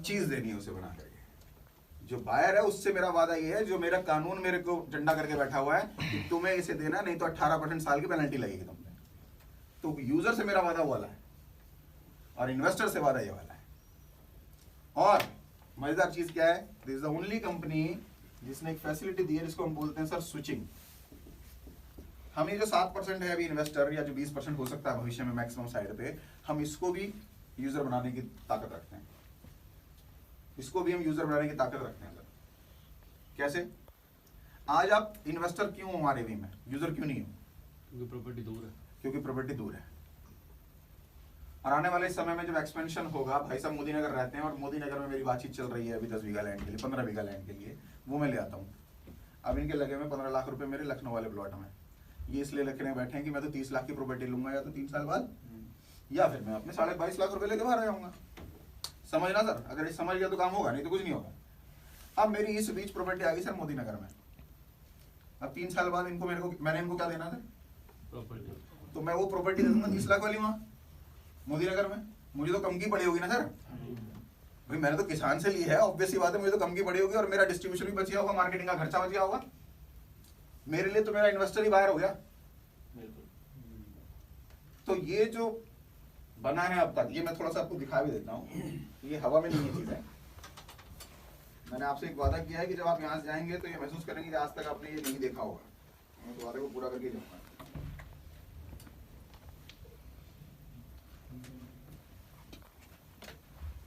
चीज देनी है उसे बना करके। जो बायर है उससे मेरा वादा ये है, जो मेरा कानून मेरे को डंडा करके बैठा हुआ है कि तुम्हें इसे देना, नहीं तो 18% साल की पेनल्टी लगेगी तुम पे। तो यूजर से मेरा वादा वाला है और इन्वेस्टर से वादा ये वाला है। और मजेदार चीज क्या है, this is the only company जिसने एक फैसिलिटी दी है जिसको हम बोलते हैं सर स्विचिंग। हम ये जो 7% है अभी इन्वेस्टर, या जो 20% हो सकता है भविष्य में मैक्सिमम साइड पे, हम इसको भी यूजर बनाने की ताकत रखते हैं। इसको भी हम यूजर बनाने की ताकत रखते हैं सर। कैसे? आज आप इन्वेस्टर क्यों हो हमारे वी में, यूजर क्यों नहीं हो? क्योंकि प्रॉपर्टी दूर है। क्योंकि प्रॉपर्टी दूर है। और आने वाले समय में जब एक्सपेंशन होगा, भाई साहब मोदी नगर रहते हैं और मोदी नगर में मेरी बातचीत चल रही है अभी 10 बीघा लैंड के लिए, 15 बीघा लैंड के लिए, वो मैं ले आता हूँ। अब इनके लगे में 15 लाख रुपए मेरे लखनऊ वाले प्लॉट में, ये इसलिए रखने बैठे हैं कि मैं तो 30 लाख की प्रॉपर्टी लूंगा या तो 3 साल बाद, या फिर मैं अपने 22.5 लाख रुपए लेके बाहर आ जाऊंगा। समझना सर, अगर ये समझ गया तो काम होगा, नहीं तो कुछ नहीं होगा। अब मेरी इस बीच प्रॉपर्टी आ गई सर मोदी नगर में, अब 3 साल बाद इनको मैंने इनको क्या देना था, प्रॉपर्टी। तो मैं वो प्रॉपर्टी दे दूंगा 30 लाख वाली वहां मोदी नगर में, मुझे तो कम की पड़ी होगी ना सर। भाई मैंने तो किसान से ली है, ऑब्वियस सी बात है, मुझे तो कम की पड़ी होगी और मेरा डिस्ट्रीब्यूशन भी बच गया होगा, मार्केटिंग का खर्चा बच गया होगा, मेरे लिए तो मेरा इन्वेस्टर ही बाहर हो गया। तो ये जो बना है अब तक, ये मैं थोड़ा सा आपको दिखा भी देता हूँ, ये हवा में नहीं है चीज है। मैंने आपसे एक वादा किया है कि जब आप यहाँ से जाएंगे तो ये महसूस करेंगे कि आज तक आपने ये नहीं देखा होगा। मैं तो वादे को पूरा करके जाऊंगा।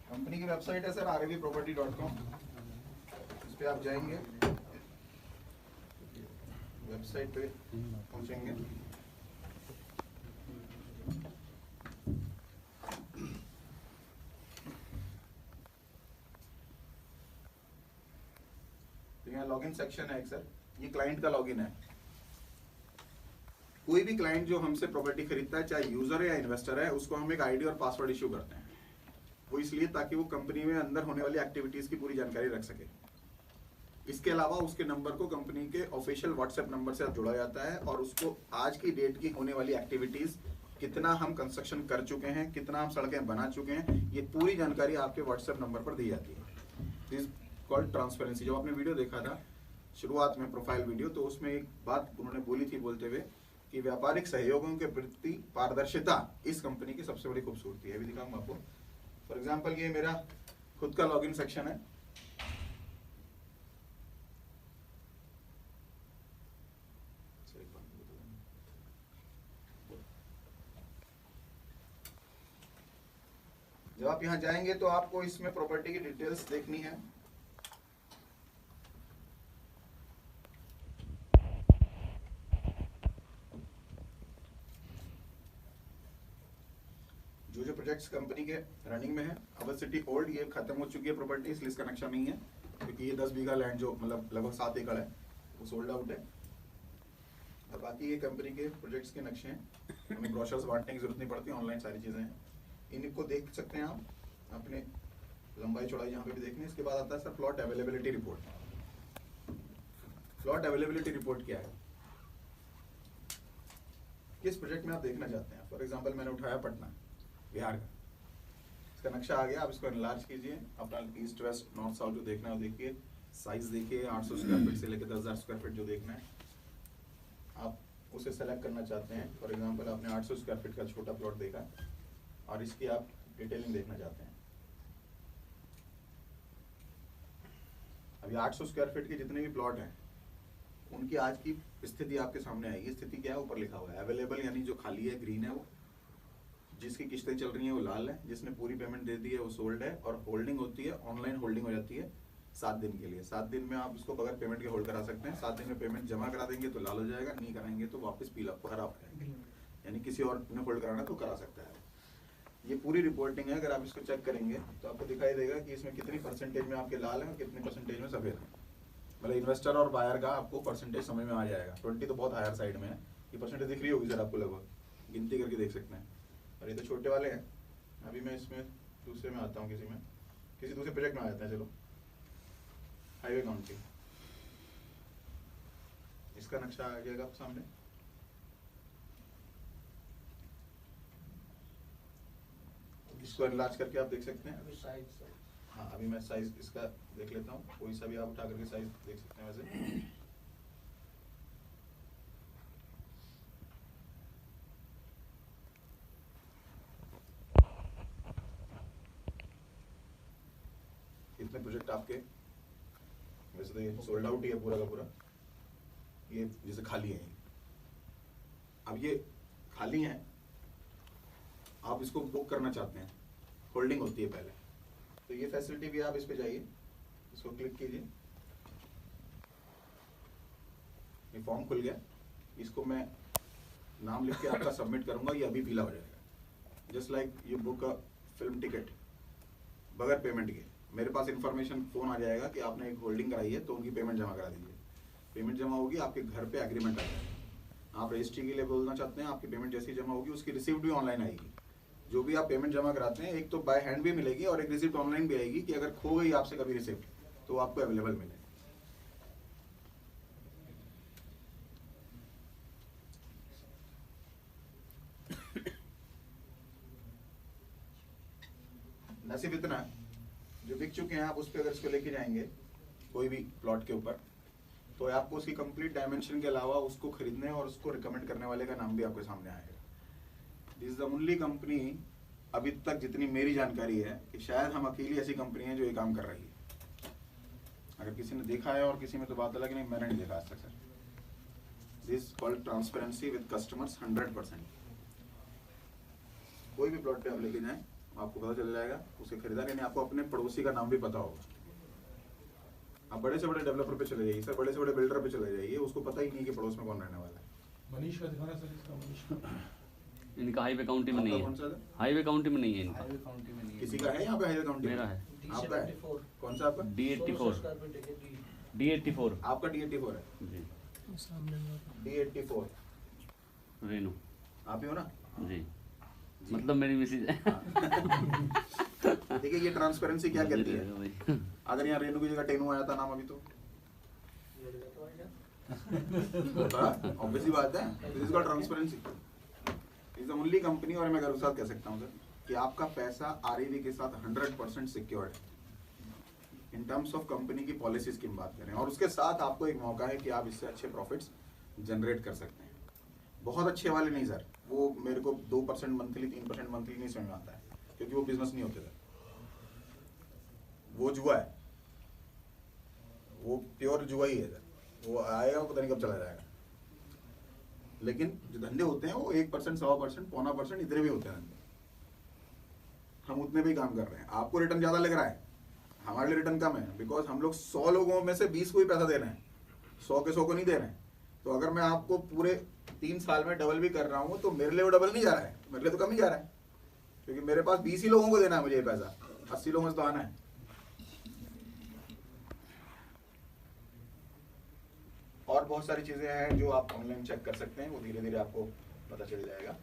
कंपनी की वेबसाइट है सर rvproperty.com, इस पे आप जाएंगे, वेबसाइट पे पहुंचेंगे, तो यहाँ लॉगिन सेक्शन है एक सर, ये क्लाइंट का लॉगिन है। कोई भी क्लाइंट जो हमसे प्रॉपर्टी खरीदता है, चाहे यूजर है या इन्वेस्टर है, उसको हम एक आईडी और पासवर्ड इशू करते हैं। वो इसलिए ताकि वो कंपनी में अंदर होने वाली एक्टिविटीज की पूरी जानकारी रख सके। इसके अलावा उसके नंबर को कंपनी के ऑफिशियल व्हाट्सएप नंबर से जोड़ा जाता है और उसको आज की डेट की होने वाली एक्टिविटीज, कितना हम कंस्ट्रक्शन कर चुके हैं, कितना हम सड़कें बना चुके हैं, ये पूरी जानकारी आपके व्हाट्सएप नंबर पर दी जाती है। This called transparency. जब आपने वीडियो देखा था शुरुआत में प्रोफाइल वीडियो, तो उसमें एक बात उन्होंने बोली थी बोलते हुए कि व्यापारिक सहयोगों के प्रति पारदर्शिता इस कंपनी की सबसे बड़ी खूबसूरती है। अभी दिखाऊंगा आपको। फॉर एग्जाम्पल ये मेरा खुद का लॉगिन सेक्शन है, जब आप यहाँ जाएंगे तो आपको इसमें प्रॉपर्टी की डिटेल्स देखनी है। प्रोजेक्ट्स कंपनी के रनिंग में है। अवर सिटी ओल्ड, ये खत्म हो चुकी है प्रॉपर्टी, इसलिए इसका नक्शा नहीं है, क्योंकि ये 10 बीघा लैंड जो मतलब लगभग 7 एकड़ है वो सोल्ड आउट है। और बाकी ये कंपनी के प्रोजेक्ट्स के नक्शे हैं, हमें ब्रोशर्स बांटने की जरूरत नहीं पड़ती, ऑनलाइन सारी चीज़ें हैं, इनको देख सकते हैं आप अपने लंबाई चौड़ाई यहाँ पे भी देखनी है। इसके बाद आता है sir plot availability report. Plot availability report क्या है, किस प्रोजेक्ट में आप देखना चाहते हैं। फॉर एग्जांपल मैंने उठाया पटना बिहार का, इसका नक्शा आ गया, आप इसको एनलार्ज कीजिए, अपना ईस्ट वेस्ट नॉर्थ साउथ जो देखना है वो देखिए, साइज देखिए 800 स्क्वायर फीट से लेकर 10,000 स्क्वायर फीट जो देखना है आप उसे सेलेक्ट करना चाहते हैं। फॉर एग्जांपल आपने 800 स्क्वायर फीट का छोटा प्लॉट देखा और इसकी आप डिटेलिंग देखना चाहते हैं। अभी 800 स्क्वायर फीट के जितने भी प्लॉट हैं उनकी आज की स्थिति आपके सामने आएगी। स्थिति क्या है, ऊपर लिखा हुआ है अवेलेबल, यानी जो खाली है ग्रीन है वो, जिसकी किस्तें चल रही हैं वो लाल है, जिसने पूरी पेमेंट दे दी है वो सोल्ड है, और होल्डिंग होती है, ऑनलाइन होल्डिंग हो जाती है 7 दिन के लिए। 7 दिन में आप इसको बगैर पेमेंट के होल्ड करा सकते हैं। 7 दिन में पेमेंट जमा करा देंगे तो लाल हो जाएगा, नहीं कराएंगे तो वापस पीला हरा हो जाएगा, यानी किसी और ने होल्ड कराना तो करा सकता है। ये पूरी रिपोर्टिंग है, अगर आप इसको चेक करेंगे तो आपको दिखाई देगा कि इसमें कितनी परसेंटेज में आपके लाल है और कितनी परसेंटेज में सफेद है। मतलब इन्वेस्टर और बायर का आपको परसेंटेज समझ में आ जाएगा। 20 तो बहुत हायर साइड में है, ये परसेंटेज दिख रही होगी सर आपको, लगभग गिनती करके देख सकते हैं। और ये तो छोटे वाले हैं। अभी मैं इसमें दूसरे में आता हूँ, किसी दूसरे प्रोजेक्ट में आ जाते हैं। चलो हाईवे काउंटिंग, इसका नक्शा आ जाएगा आप सामने। इसको एनलार्ज करके आप देख सकते हैं। हाँ अभी मैं साइज इसका देख लेता हूँ, कोई सा भी आप उठा करके साइज देख सकते हैं। वैसे इतने प्रोजेक्ट आपके, वैसे तो ये सोल्ड आउट ही है पूरा का पूरा, ये जैसे खाली है। अब ये खाली हैं, आप इसको बुक करना चाहते हैं, होल्डिंग होती है पहले, तो ये फैसिलिटी भी आप इस पे जाइए, इसको क्लिक कीजिए, ये फॉर्म खुल गया। इसको मैं नाम लिख के आपका सबमिट करूंगा, ये अभी पीला हो जाएगा। Just like you book a film ticket बगैर पेमेंट के, मेरे पास इन्फॉर्मेशन फोन आ जाएगा कि आपने एक होल्डिंग कराई है तो उनकी पेमेंट जमा करा दीजिए। पेमेंट जमा होगी, आपके घर पे एग्रीमेंट आ जाएगा। आप रजिस्ट्री के लिए बोलना चाहते हैं, आपकी पेमेंट जैसी जमा होगी उसकी रिसिप्ट भी ऑनलाइन आएगी। जो भी आप पेमेंट जमा कराते हैं, एक तो बाय हैंड भी मिलेगी और एक रिसिप्ट ऑनलाइन भी आएगी कि अगर खो गई आपसे कभी रिसिप्ट तो आपको अवेलेबल मिले। नसीब इतना है, जो बिक चुके हैं आप उस पर अगर इसको लेके जाएंगे कोई भी प्लॉट के ऊपर, तो आपको उसकी कंप्लीट डायमेंशन के अलावा उसको खरीदने और उसको रिकमेंड करने वाले का नाम भी आपके सामने आएगा। This is the only company अभी तक जितनी मेरी जानकारी है कि शायद हम अकेली ऐसी कंपनी है जो ये काम कर रही है। अगर किसी ने देखा है और किसी में तो बात अलग, नहीं मैंने नहीं देखा आज तक sir. This called transparency with customers 100%। कोई भी प्लॉट पे आप लेके जाएं आपको पता चल जाएगा उसे खरीदा कि नहीं। आपको अपने पड़ोसी का नाम भी पता होगा। आप बड़े से बड़े डेवलपर पे चले जाइए सर, बड़े से बड़े बिल्डर पे चले जाइए, उसको पता ही नहीं कि पड़ोस में कौन रहने वाला है। मनीष का दिखाना सर, इसका मनीष का इनका हाईवे काउंटी में नहीं आपका कौन सा है, है? हाईवे काउंटी में नहीं है इनका। हाईवे काउंटी में नहीं है। किसी का है यहाँ पे हाईवे काउंटी? मेरा है। आपका है? कौन सा आपका? D84 D84 आपका D84 है। जी, D84 रेनू आप ही हो ना? जी, मतलब मेरी मिसेज है। देखिए ये ट्रांसपेरेंसी क्या कहती है। अगर यहाँ रेनू की जगह टेनू आया था नाम अभी तो ऑब्वियसली बात है। This is called transparency. Is the only company, और मैं साथ कह सकता हूँ सर कि आपका पैसा आरईवी के साथ 100% सिक्योर्ड है इन टर्म्स ऑफ कंपनी की पॉलिसीज की बात करें, और उसके साथ आपको एक मौका है कि आप इससे अच्छे प्रॉफिट्स जनरेट कर सकते हैं। बहुत अच्छे वाले नहीं सर, वो मेरे को 2% मंथली 3% मंथली नहीं समझ में आता है, क्योंकि वो बिजनेस नहीं होते सर, वो जुआ है, वो प्योर जुआ ही है सर। वो आएगा पता नहीं कब चला जाएगा। लेकिन जो धंधे होते हैं वो 1%, 100%, 0.25% इतने भी होते हैं धंधे। हम उतने भी काम कर रहे हैं। आपको रिटर्न ज्यादा लग रहा है, हमारे लिए रिटर्न कम है, बिकॉज हम लोग 100 लोगों में से 20 को ही पैसा दे रहे हैं, 100 के 100 को नहीं दे रहे हैं। तो अगर मैं आपको पूरे 3 साल में डबल भी कर रहा हूँ तो मेरे लिए वो डबल नहीं जा रहा है, मेरे लिए तो कम ही जा रहा है, क्योंकि मेरे पास 20 ही लोगों को देना है मुझे ये पैसा, 80 लोगों से तो आना है। और बहुत सारी चीजें हैं जो आप ऑनलाइन चेक कर सकते हैं, वो धीरे धीरे आपको पता चल जाएगा।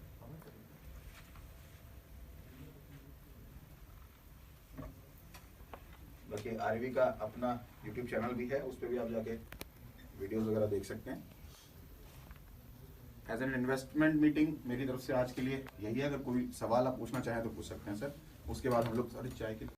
बाकी आरवी का अपना YouTube चैनल भी है, उस पर भी आप जाके वीडियोस वगैरह देख सकते हैं। एज एन इन्वेस्टमेंट मीटिंग मेरी तरफ से आज के लिए यही है। अगर कोई सवाल आप पूछना चाहें तो पूछ सकते हैं सर। उसके बाद हम लोग सारी चाय की